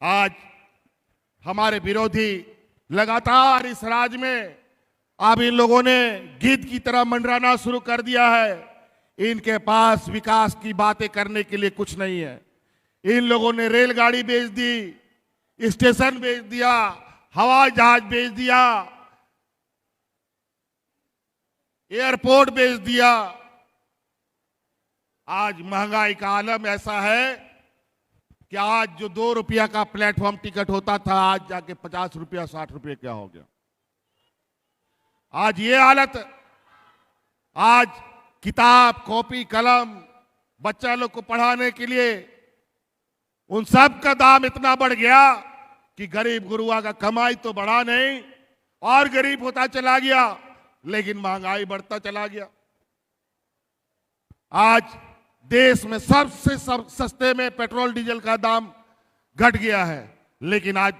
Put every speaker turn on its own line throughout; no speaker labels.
आज हमारे विरोधी लगातार इस राज्य में अब इन लोगों ने गिद्ध की तरह मंडराना शुरू कर दिया है। इनके पास विकास की बातें करने के लिए कुछ नहीं है। इन लोगों ने रेलगाड़ी बेच दी, स्टेशन बेच दिया, हवाई जहाज बेच दिया, एयरपोर्ट बेच दिया। आज महंगाई का आलम ऐसा है कि आज जो 2 रुपया का प्लेटफॉर्म टिकट होता था, आज जाके 50 रुपया 60 रुपये क्या हो गया। आज ये हालत, आज किताब कॉपी कलम बच्चा लोग को पढ़ाने के लिए उन सब का दाम इतना बढ़ गया कि गरीब गुरुआ का कमाई तो बढ़ा नहीं और गरीब होता चला गया, लेकिन महंगाई बढ़ता चला गया। आज देश में सबसे सस्ते में पेट्रोल डीजल का दाम घट गया है, लेकिन आज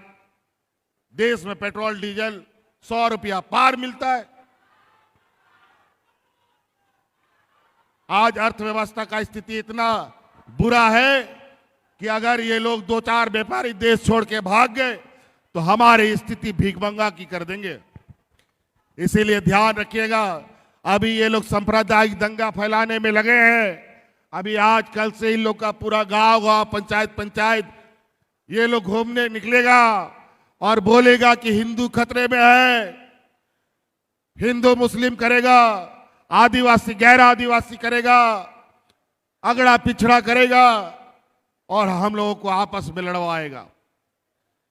देश में पेट्रोल डीजल 100 रुपया पार मिलता है। आज अर्थव्यवस्था का स्थिति इतना बुरा है कि अगर ये लोग 2-4 व्यापारी देश छोड़ के भाग गए तो हमारी स्थिति भीखमंगा की कर देंगे। इसीलिए ध्यान रखिएगा, अभी ये लोग सांप्रदायिक दंगा फैलाने में लगे हैं। अभी आज कल से इन लोग का पूरा गांव पंचायत ये लोग घूमने निकलेगा और बोलेगा कि हिंदू खतरे में है, हिंदू मुस्लिम करेगा, आदिवासी गैर आदिवासी करेगा, अगड़ा पिछड़ा करेगा और हम लोगों को आपस में लड़वाएगा।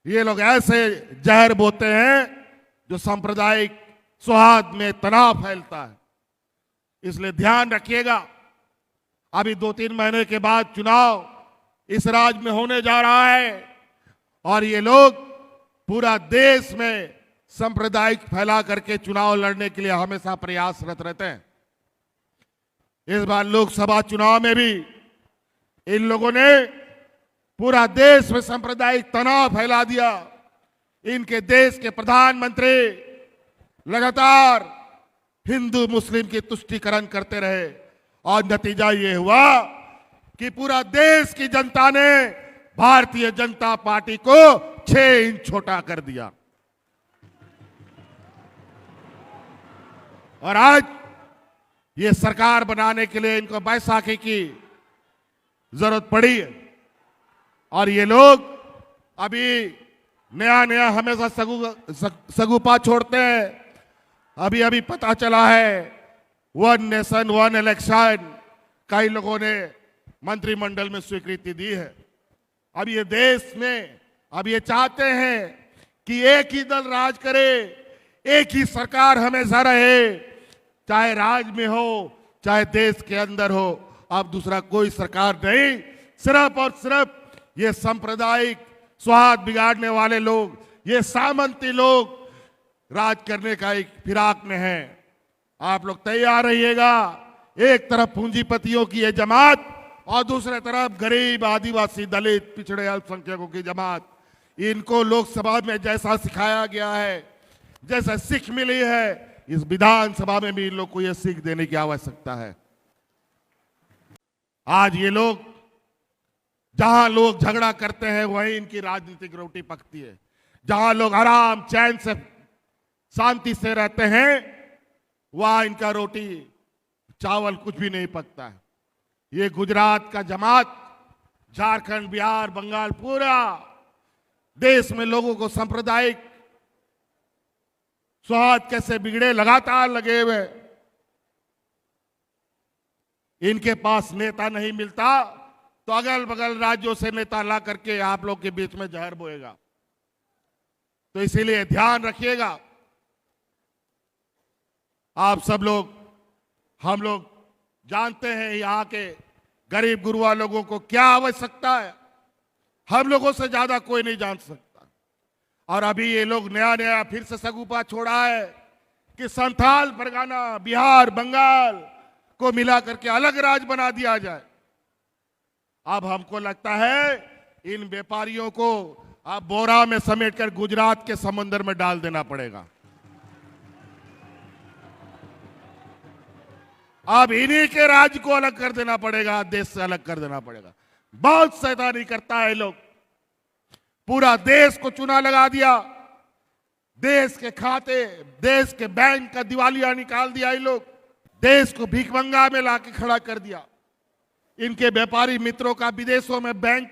ये लोग ऐसे जहर बोते हैं जो सांप्रदायिक सौहार्द में तनाव फैलता है। इसलिए ध्यान रखिएगा, अभी 2-3 महीने के बाद चुनाव इस राज्य में होने जा रहा है और ये लोग पूरा देश में सांप्रदायिक फैला करके चुनाव लड़ने के लिए हमेशा प्रयासरत रहते हैं। इस बार लोकसभा चुनाव में भी इन लोगों ने पूरा देश में सांप्रदायिक तनाव फैला दिया। इनके देश के प्रधानमंत्री लगातार हिंदू मुस्लिम की तुष्टीकरण करते रहे और नतीजा ये हुआ कि पूरा देश की जनता ने भारतीय जनता पार्टी को 6 इंच छोटा कर दिया। और आज ये सरकार बनाने के लिए इनको बैसाखी की जरूरत पड़ी है और ये लोग अभी नया हमेशा सगुपा छोड़ते हैं। अभी अभी चला है 1 नेशन 1 इलेक्शन कई लोगों ने मंत्रिमंडल में स्वीकृति दी है। अब ये देश में अब ये चाहते हैं कि एक ही दल राज करे, एक ही सरकार हमेशा रहे, चाहे राज्य में हो चाहे देश के अंदर हो। अब दूसरा कोई सरकार नहीं, सिर्फ और सिर्फ ये सांप्रदायिक सौहार्द बिगाड़ने वाले लोग, ये सामंती लोग राज करने का एक फिराक में है। आप लोग तैयार रहिएगा। एक तरफ पूंजीपतियों की ये जमात और दूसरे तरफ गरीब आदिवासी दलित पिछड़े अल्पसंख्यकों की जमात। इनको लोकसभा में जैसा सिखाया गया है, जैसा सीख मिली है, इस विधानसभा में भी इन लोग को यह सीख देने की आवश्यकता है। आज ये लोग जहां लोग झगड़ा करते हैं वहीं इनकी राजनीतिक रोटी पकती है। जहां लोग आराम चैन से शांति से रहते हैं वहां इनका रोटी चावल कुछ भी नहीं पकता है। ये गुजरात का जमात, झारखंड, बिहार, बंगाल, पूरा देश में लोगों को सांप्रदायिक सौहार्द कैसे बिगड़े लगातार लगे हुए। इनके पास नेता नहीं मिलता तो अगल बगल राज्यों से नेता ला करके आप लोग के बीच में जहर बोएगा। तो इसीलिए ध्यान रखिएगा। आप सब लोग, हम लोग जानते हैं यहाँ के गरीब गुरुआ लोगों को क्या आवश्यकता है, हम लोगों से ज्यादा कोई नहीं जान सकता। और अभी ये लोग नया फिर से सगुपा छोड़ा है कि संथाल परगना, बिहार, बंगाल को मिला करके अलग राज्य बना दिया जाए। अब हमको लगता है इन व्यापारियों को अब बोरा में समेटकर गुजरात के समंदर में डाल देना पड़ेगा। अब इन्हीं के राज्य को अलग कर देना पड़ेगा, देश से अलग कर देना पड़ेगा। बहुत शैतानी करता है लोग। पूरा देश को चूना लगा दिया, देश के खाते, देश के बैंक का दिवालिया निकाल दिया। ये लोग देश को भीखमंगा में लाके खड़ा कर दिया। इनके व्यापारी मित्रों का विदेशों में बैंक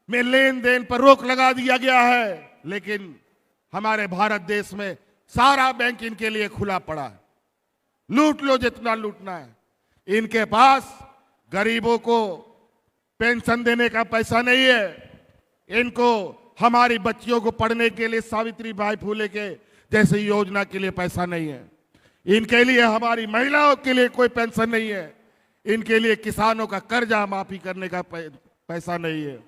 में लेन देन पर रोक लगा दिया गया है, लेकिन हमारे भारत देश में सारा बैंक इनके लिए खुला पड़ा है। लूट लो जितना लूटना है। इनके पास गरीबों को पेंशन देने का पैसा नहीं है। इनको हमारी बच्चियों को पढ़ने के लिए सावित्रीबाई फुले के जैसे योजना के लिए पैसा नहीं है। इनके लिए हमारी महिलाओं के लिए कोई पेंशन नहीं है। इनके लिए किसानों का कर्जा माफी करने का पैसा नहीं है।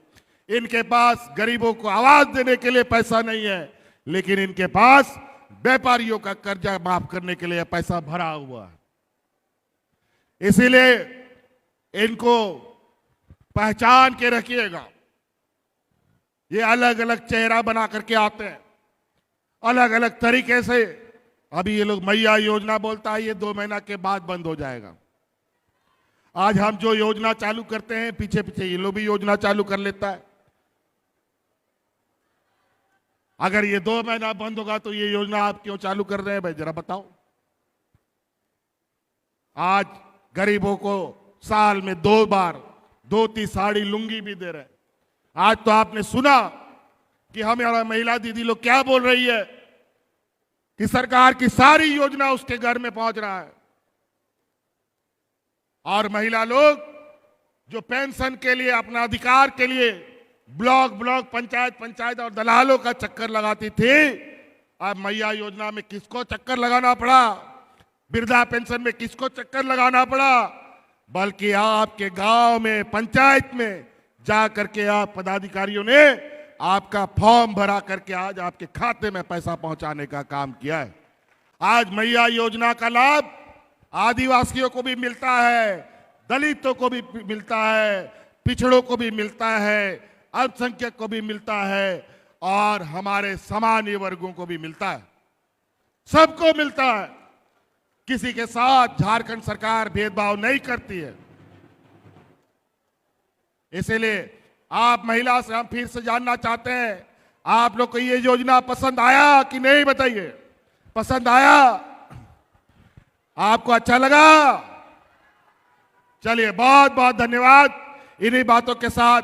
इनके पास गरीबों को आवाज देने के लिए पैसा नहीं है, लेकिन इनके पास व्यापारियों का कर्जा माफ करने के लिए पैसा भरा हुआ है। इसीलिए इनको पहचान के रखिएगा। ये अलग अलग चेहरा बना करके आते हैं, अलग अलग तरीके से। अभी ये लोग मैया योजना बोलता है, ये 2 महीना के बाद बंद हो जाएगा। आज हम जो योजना चालू करते हैं, पीछे पीछे ये लोग भी योजना चालू कर लेता है। अगर ये 2 महीना बंद होगा तो ये योजना आप क्यों चालू कर रहे हैं भाई, जरा बताओ। आज गरीबों को साल में 2 बार धोती साड़ी लुंगी भी दे रहे हैं। आज तो आपने सुना कि हमारा महिला दीदी लोग क्या बोल रही है कि सरकार की सारी योजना उसके घर में पहुंच रहा है। और महिला लोग जो पेंशन के लिए, अपना अधिकार के लिए ब्लॉक ब्लॉक, पंचायत पंचायत और दलालों का चक्कर लगाती थी, अब मैया योजना में किसको चक्कर लगाना पड़ा, वृद्धा पेंशन में किसको चक्कर लगाना पड़ा, बल्कि आपके गांव में, पंचायत में जा करके आप पदाधिकारियों ने आपका फॉर्म भरा करके आज आपके खाते में पैसा पहुंचाने का काम किया है। आज मैया योजना का लाभ आदिवासियों को भी मिलता है, दलितों को भी मिलता है, पिछड़ों को भी मिलता है, अल्पसंख्यक को भी मिलता है और हमारे सामान्य वर्गों को भी मिलता है। सबको मिलता है। किसी के साथ झारखंड सरकार भेदभाव नहीं करती है। इसलिए आप महिला से हम फिर से जानना चाहते हैं, आप लोग को ये योजना पसंद आया कि नहीं, बताइए। पसंद आया? आपको अच्छा लगा? चलिए, बहुत बहुत धन्यवाद। इन्हीं बातों के साथ